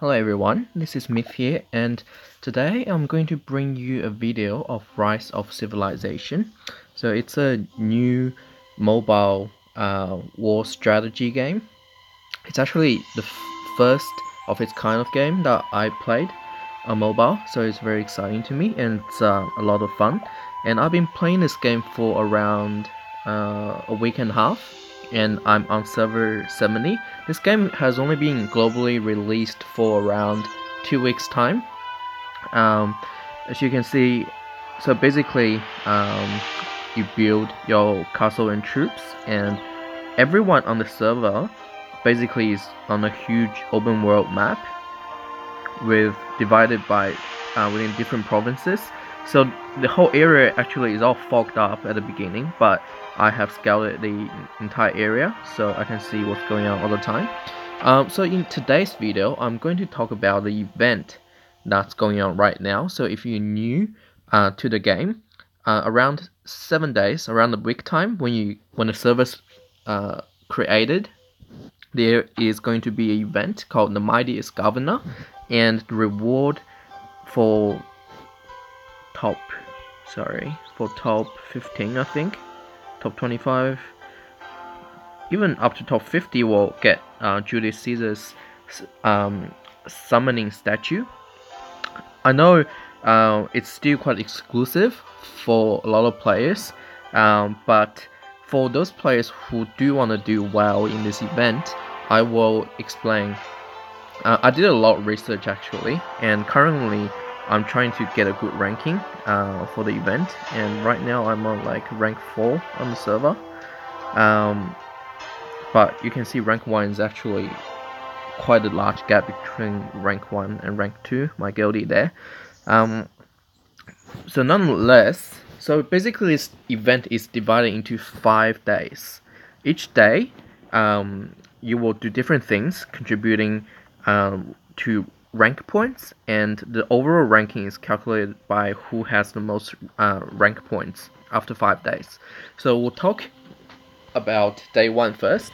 Hello everyone, this is Myth here, and today I'm going to bring you a video of Rise of Civilization. So it's a new mobile war strategy game. It's actually the first of its kind of game that I played on mobile, so it's very exciting to me and it's a lot of fun. And I've been playing this game for around a week and a half, and I'm on server 70. This game has only been globally released for around 2 weeks time. As you can see, so basically you build your castle and troops, and everyone on the server basically is on a huge open world map with divided by within different provinces. So the whole area actually is all fogged up at the beginning, but I have scouted the entire area so I can see what's going on all the time. So in today's video, I'm going to talk about the event that's going on right now. So if you're new to the game, around 7 days, around the week time, when the server's created, there is going to be an event called the Mightiest Governor, and the reward for top 15, I think, top 25, even up to top 50 will get Julius Caesar's summoning statue. I know it's still quite exclusive for a lot of players, but for those players who do want to do well in this event, I will explain. I did a lot of research actually, and currently I'm trying to get a good ranking for the event, and right now I'm on like rank 4 on the server. But you can see rank 1 is actually quite a large gap between rank 1 and rank 2, my guildie there. So nonetheless, so basically this event is divided into 5 days. Each day you will do different things contributing to rank points, and the overall ranking is calculated by who has the most rank points after 5 days. So we'll talk about day 1 first.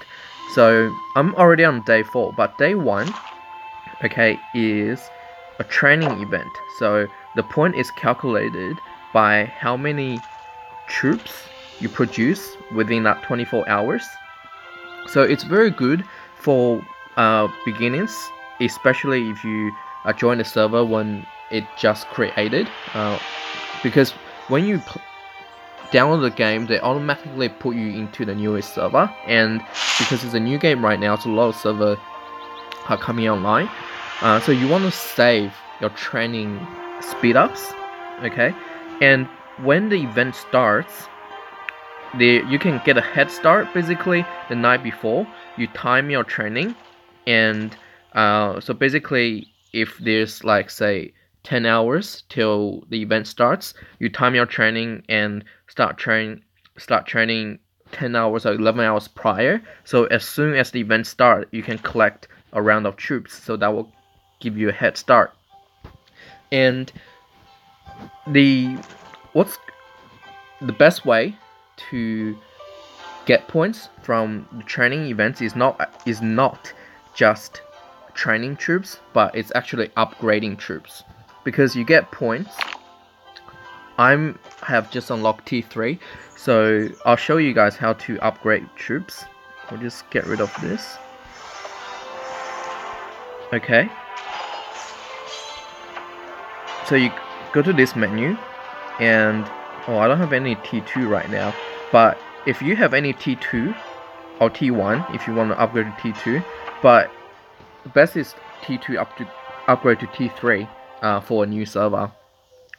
So I'm already on day 4, but day 1, okay, is a training event. So the point is calculated by how many troops you produce within that 24 hours. So it's very good for beginners, especially if you join the server when it just created, because when you download the game, they automatically put you into the newest server, and because it's a new game right now, so a lot of servers are coming online, so you want to save your training speed ups, okay? And when the event starts, you can get a head start basically the night before. You time your training, and so basically if there's like say 10 hours till the event starts, you time your training and start training 10 hours or 11 hours prior. So as soon as the event starts, you can collect a round of troops, so that will give you a head start. And what's the best way to get points from the training events is not just training troops, but it's actually upgrading troops, because you get points. I have just unlocked T3, so I'll show you guys how to upgrade troops. We'll just get rid of this. Okay, so you go to this menu, and I don't have any T2 right now, but if you have any T2 or T1, if you want to upgrade to T2, but the best is T2 upgrade to T3 for a new server.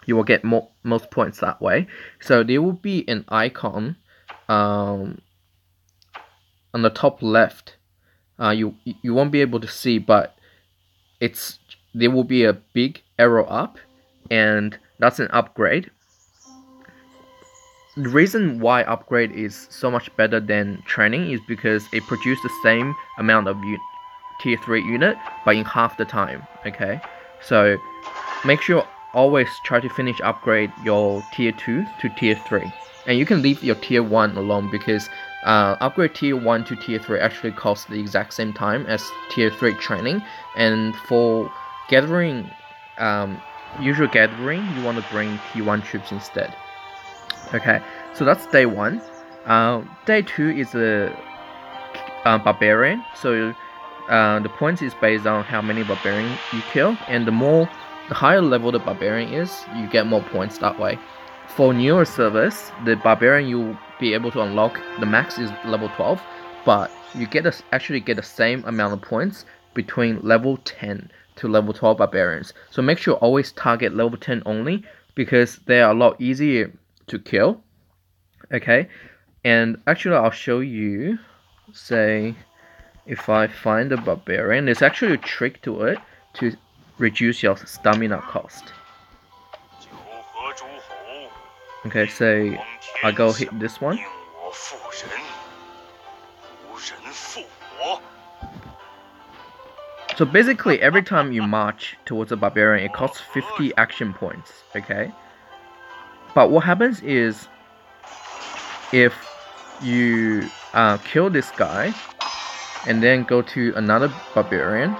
You will get most points that way. So there will be an icon on the top left. You won't be able to see, but there will be a big arrow up, and that's an upgrade. The reason why upgrade is so much better than training is because it produces the same amount of tier 3 unit, but in half the time, okay? So make sure always try to finish upgrade your tier 2 to tier 3. And you can leave your tier 1 alone, because Upgrade tier 1 to tier 3 actually costs the exact same time as tier 3 training, and for gathering, usual gathering, you want to bring tier 1 troops instead. Okay, so that's day 1. Day 2 is a barbarian, so the points is based on how many barbarian you kill, and the higher level the barbarian is, you get more points that way. For newer servers, the barbarian you'll be able to unlock, the max is level 12, but you actually get the same amount of points between level 10 to level 12 barbarians. So make sure always target level 10 only, because they are a lot easier to kill. Okay, and actually I'll show you, say, if I find a barbarian, there's actually a trick to it to reduce your stamina cost. Okay, say I go hit this one. So basically every time you march towards a barbarian, it costs 50 action points, okay? But what happens is, if you kill this guy and then go to another barbarian,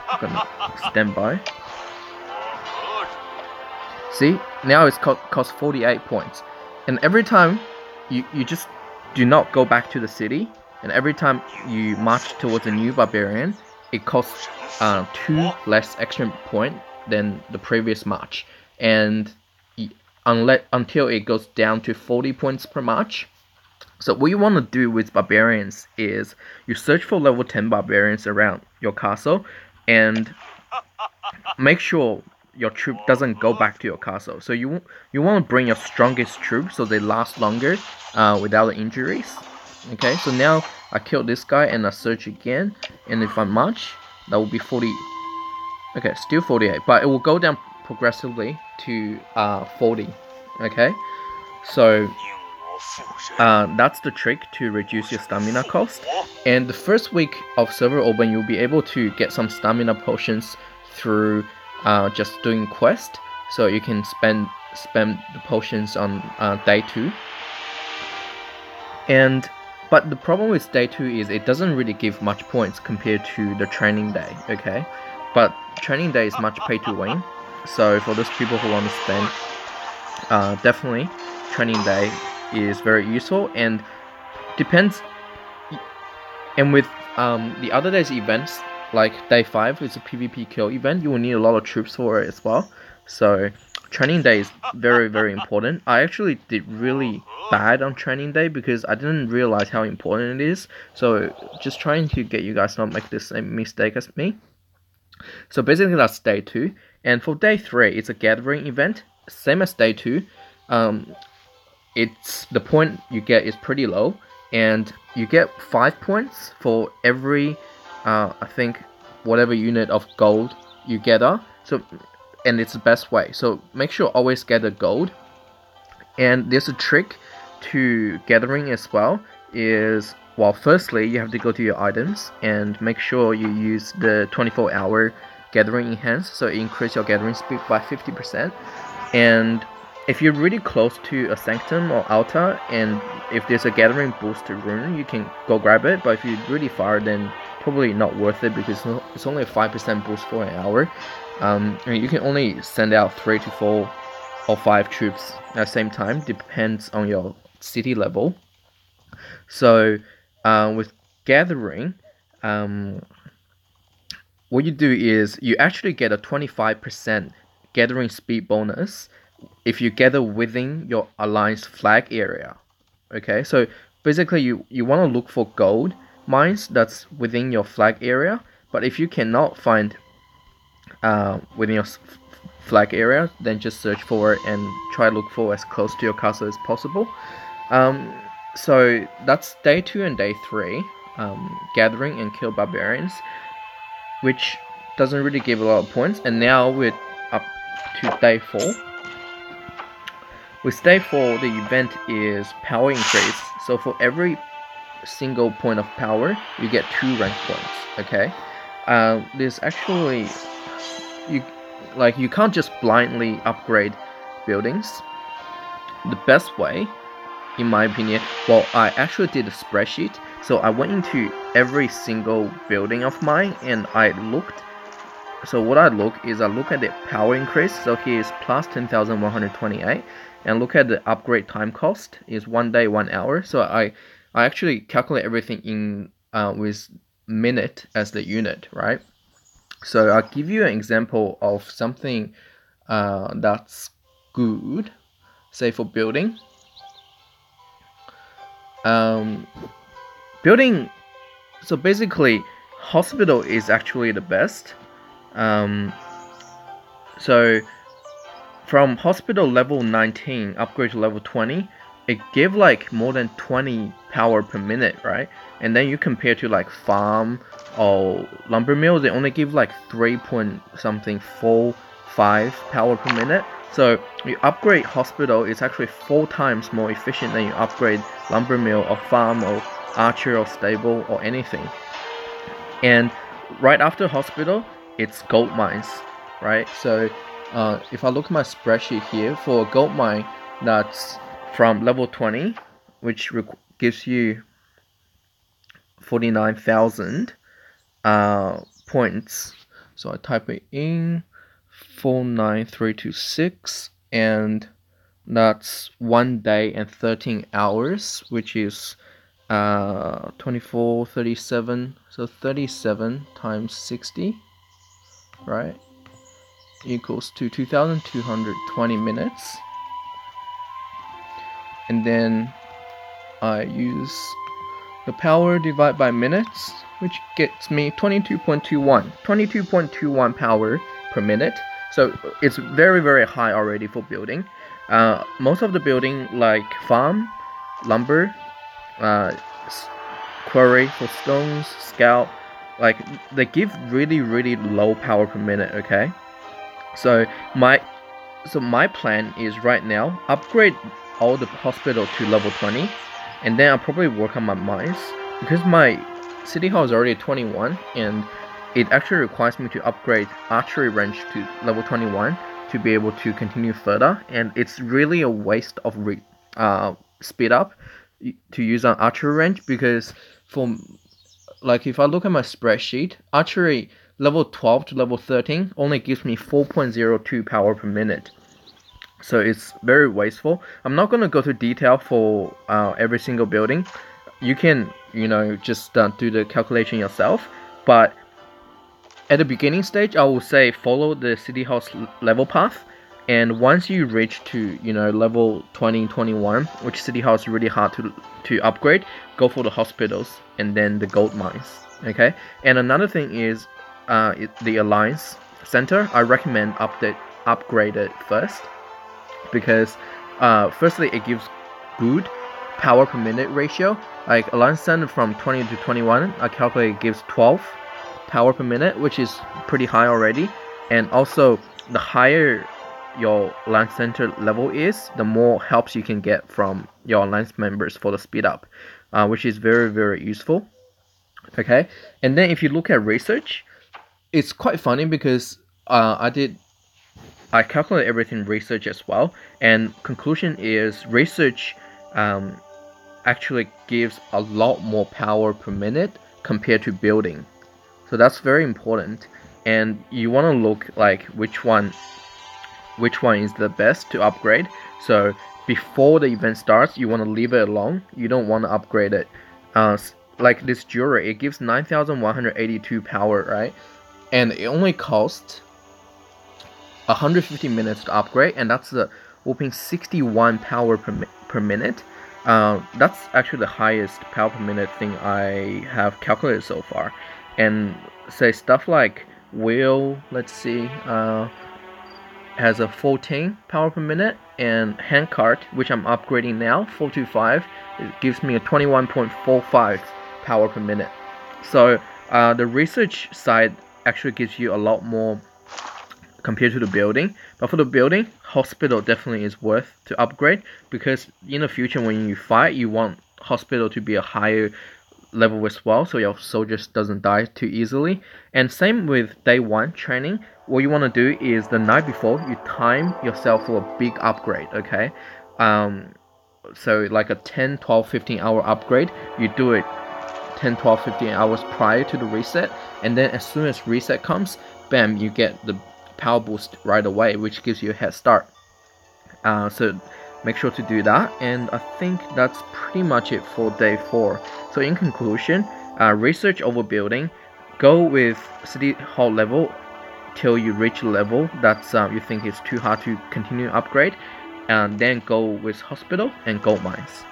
I'm gonna stand by. See, now it's cost 48 points, and every time you just do not go back to the city, and every time you march towards a new barbarian, it costs 2 less extra point than the previous march, and until it goes down to 40 points per march. So what you want to do with barbarians is you search for level 10 barbarians around your castle, and make sure your troop doesn't go back to your castle. So you want to bring your strongest troops so they last longer without injuries. Okay, so now I killed this guy and I search again, and if I march, that will be 40. Okay, still 48, but it will go down progressively to 40. Okay, so that's the trick to reduce your stamina cost. And the first week of server open, you'll be able to get some stamina potions through just doing quest, so you can spam the potions on day 2. But the problem with day 2 is it doesn't really give much points compared to the training day. Okay, but training day is much pay to win, so for those people who want to spend, definitely training day is very useful, and depends. And with the other days events, like day 5 is a PvP kill event, you will need a lot of troops for it as well. So training day is very, very important. I actually did really bad on training day because I didn't realize how important it is. So just trying to get you guys not make the same mistake as me. So basically that's day 2. And for day 3, it's a gathering event, same as day 2. It's the point you get is pretty low, and you get 5 points for every I think whatever unit of gold you gather. So, and it's the best way. So make sure always gather gold. And there's a trick to gathering as well. Is, well, firstly you have to go to your items and make sure you use the 24-hour gathering enhance, so it increase your gathering speed by 50%. And if you're really close to a sanctum or altar, and if there's a gathering boost rune, you can go grab it. But if you're really far, then probably not worth it, because it's only a 5% boost for an hour. And you can only send out 3 to 4 or 5 troops at the same time, depends on your city level. So with gathering, what you do is you actually get a 25% gathering speed bonus if you gather within your alliance flag area. Okay, so basically you want to look for gold mines that's within your flag area, but if you cannot find within your flag area, then just search for it and try to look for as close to your castle as possible. So that's day 2 and day 3, gathering and kill barbarians, which doesn't really give a lot of points. And now we're up to day 4. With day 4, the event is power increase. So for every single point of power, you get 2 rank points. Okay, there's actually you can't just blindly upgrade buildings. The best way in my opinion, well, I actually did a spreadsheet. So I went into every single building of mine and I looked. So what I look at the power increase. So here is plus 10,128, and look at the upgrade time cost is 1 day 1 hour. So I actually calculate everything in with minute as the unit, right? So I'll give you an example of something that's good. Say for building. Building. So basically, hospital is actually the best. So from hospital level 19 upgrade to level 20, it gave like more than 20 power per minute, right? And then you compare to like farm or lumber mill, they only give like 3 point something 45 power per minute. So you upgrade hospital, it's actually 4 times more efficient than you upgrade lumber mill or farm or archer or stable or anything. And right after hospital, it's gold mines, right? So if I look at my spreadsheet here for a gold mine that's from level 20, which gives you 49,000 points. So I type it in 49326, and that's 1 day and 13 hours, which is 24, 37. So 37 times 60, right, equals to 2,220 minutes. And then I use the power divided by minutes, which gets me 22.21 power per minute. So it's very, very high already for building. Most of the building like farm, lumber, quarry for stones, scout, like they give really, really low power per minute, okay? So my plan is right now upgrade all the hospital to level 20, and then I'll probably work on my mines, because my city hall is already 21 and it actually requires me to upgrade archery range to level 21 to be able to continue further, and it's really a waste of speed up to use on archery range, because for like if I look at my spreadsheet, archery level 12 to level 13 only gives me 4.02 power per minute. So it's very wasteful. I'm not going to go to detail for every single building. You can, just do the calculation yourself. But at the beginning stage, I will say follow the city hall's level path. And once you reach to, level 20, 21, which city hall is really hard to upgrade, go for the hospitals and then the gold mines. Okay. And another thing is the Alliance Center. I recommend upgrade it first, because firstly it gives good power per minute ratio. Like Alliance Center from 20 to 21, I calculate it gives 12 power per minute, which is pretty high already. And also the higher your Alliance Center level is, the more helps you can get from your Alliance members for the speed up, which is very, very useful. Okay, and then if you look at research, it's quite funny because I calculate everything research as well, and conclusion is research actually gives a lot more power per minute compared to building. So that's very important, and you want to look like which one is the best to upgrade. So before the event starts, you want to leave it alone. You don't want to upgrade it. Like this jewelry, it gives 9,182 power, right? And it only costs 150 minutes to upgrade, and that's the whopping 61 power per minute. That's actually the highest power per minute thing I have calculated so far. And say stuff like wheel, let's see, has a 14 power per minute, and handcart, which I'm upgrading now, 425, it gives me a 21.45 power per minute. So the research side actually gives you a lot more compared to the building. But for the building, hospital definitely is worth to upgrade, because in the future when you fight, you want hospital to be a higher level as well, so your soldiers doesn't die too easily. And same with day 1 training. What you want to do is the night before, you time yourself for a big upgrade, okay? so like a 10, 12, 15 hour upgrade, you do it 10, 12, 15 hours prior to the reset, and then as soon as reset comes, bam, you get the power boost right away, which gives you a head start. So make sure to do that, and I think that's pretty much it for day 4. So in conclusion, research over building, go with city hall level till you reach a level that's you think is too hard to continue upgrade, and then go with hospital and gold mines.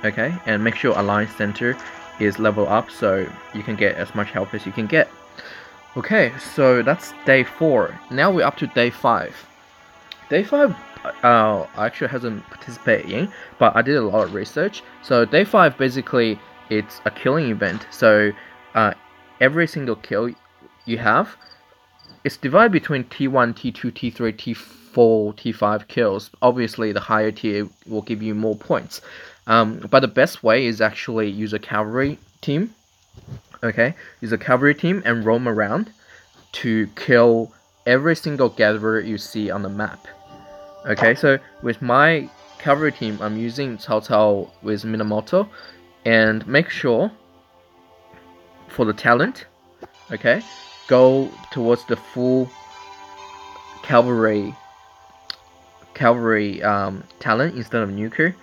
Okay, and make sure alliance center is level up so you can get as much help as you can get. Okay, so that's day 4. Now we're up to day 5. Day 5 I actually hasn't participated in, but I did a lot of research. So day 5 basically it's a killing event. So every single kill you have, it's divided between T1, T2, T3, T4, T5 kills. Obviously the higher tier will give you more points. But the best way is actually use a cavalry team. Okay, use a cavalry team and roam around to kill every single gatherer you see on the map. Okay, so with my cavalry team, I'm using Cao Cao with Minamoto, and make sure for the talent, okay, go towards the full cavalry talent instead of nuker,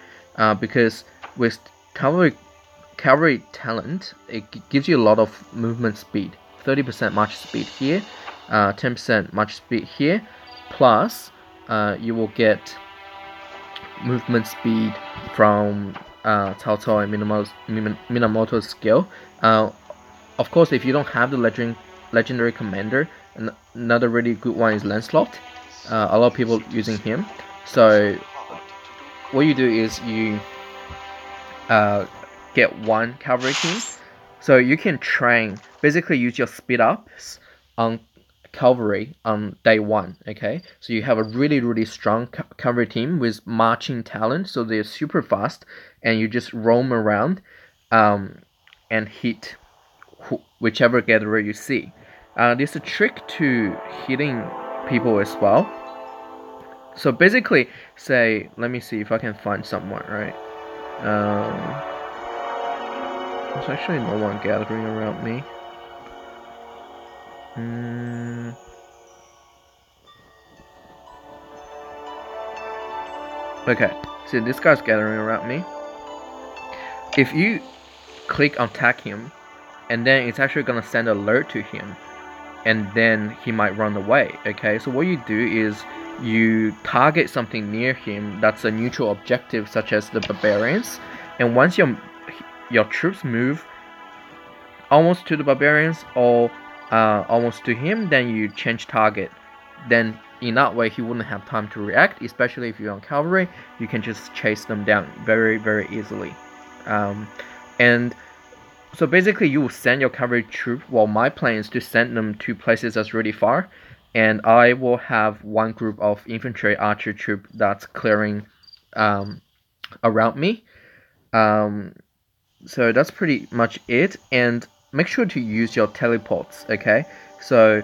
because with cavalry talent, it gives you a lot of movement speed, 30% march speed here, 10% march speed here, plus you will get movement speed from Cao Cao and Minamoto's skill. Of course, if you don't have the legendary commander, another really good one is Lancelot. A lot of people using him. So what you do is you get one cavalry team, so you can train, basically use your speed ups on cavalry on day 1. Okay, so you have a really strong cavalry team with marching talent, so they're super fast, and you just roam around and hit whichever gatherer you see. There's a trick to hitting people as well. So basically, say, let me see if I can find someone, right? There's actually no one gathering around me. Okay, so this guy's gathering around me. If you click on tag him, and then it's actually gonna send an alert to him, and then he might run away. Okay, so what you do is you target something near him that's a neutral objective, such as the barbarians, and once your troops move almost to the barbarians or almost to him, then you change target. Then in that way he wouldn't have time to react, especially if you're on cavalry. You can just chase them down very easily. And so basically you will send your cavalry troop, while my plan is to send them to places that's really far, and I will have one group of infantry archer troop that's clearing around me. So that's pretty much it, and make sure to use your teleports. Okay, so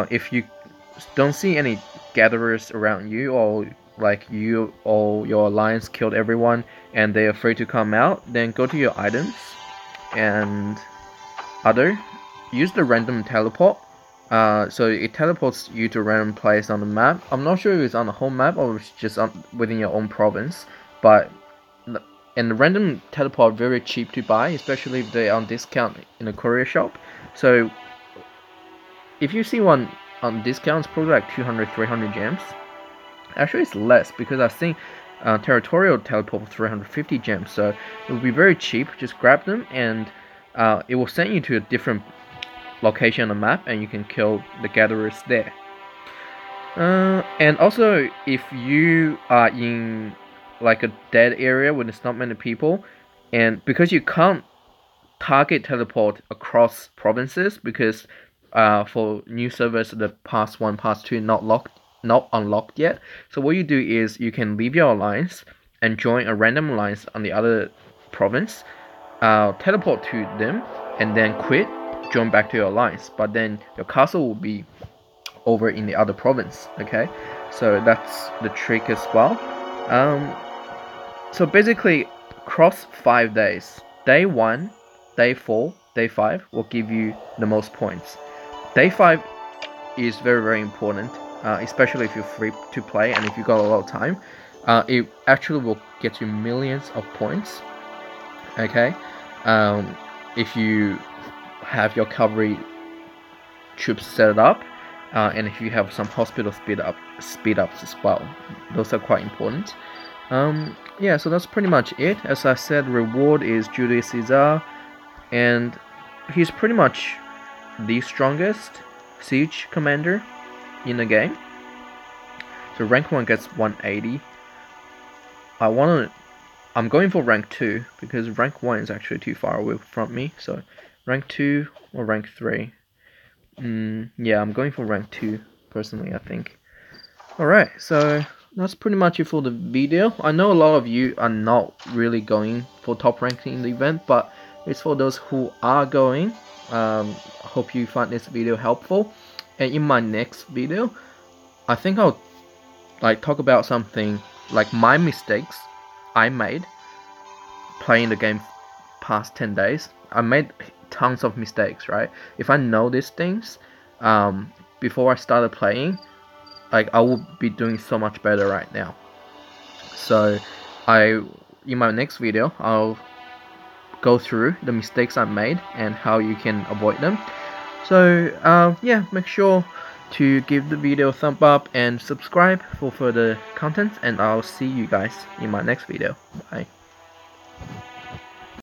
if you don't see any gatherers around you, or like you or your alliance killed everyone and they're afraid to come out, then go to your items and use the random teleport. So it teleports you to a random place on the map. I'm not sure if it's on the home map or it's just within your own province, but and the random teleport very cheap to buy, especially if they're on discount in a courier shop. So if you see one on discount, it's probably like 200-300 gems. Actually it's less, because I've seen territorial teleport for 350 gems, so it will be very cheap. Just grab them and it will send you to a different location on the map, and you can kill the gatherers there. And also, if you are in like a dead area where there's not many people, and because you can't target teleport across provinces, because for new servers the pass 1, pass 2 not unlocked yet, so what you do is you can leave your alliance and join a random alliance on the other province, teleport to them, and then quit, join back to your alliance, but then your castle will be over in the other province. Okay, so that's the trick as well. So basically, cross 5 days. Day 1, day 4, day 5 will give you the most points. Day 5 is very important, especially if you're free to play and if you got a lot of time. It actually will get you millions of points. Okay, if you have your cavalry troops set up, and if you have some hospital speed ups as well, those are quite important. Yeah, so that's pretty much it. As I said, reward is Julius Caesar, and he's pretty much the strongest siege commander in the game. So rank 1 gets 180. I'm going for rank 2 because rank 1 is actually too far away from me. So rank 2 or rank 3. Yeah, I'm going for rank 2 personally, I think. Alright, so that's pretty much it for the video. I know a lot of you are not really going for top ranking in the event, but it's for those who are going. Hope you find this video helpful. And in my next video, I think I'll talk about something like my mistakes I made playing the game past 10 days. I made tons of mistakes, right? If I know these things before I started playing, I will be doing so much better right now. So in my next video, I'll go through the mistakes I made and how you can avoid them. So yeah, make sure to give the video a thumb up and subscribe for further content, and I'll see you guys in my next video. Bye.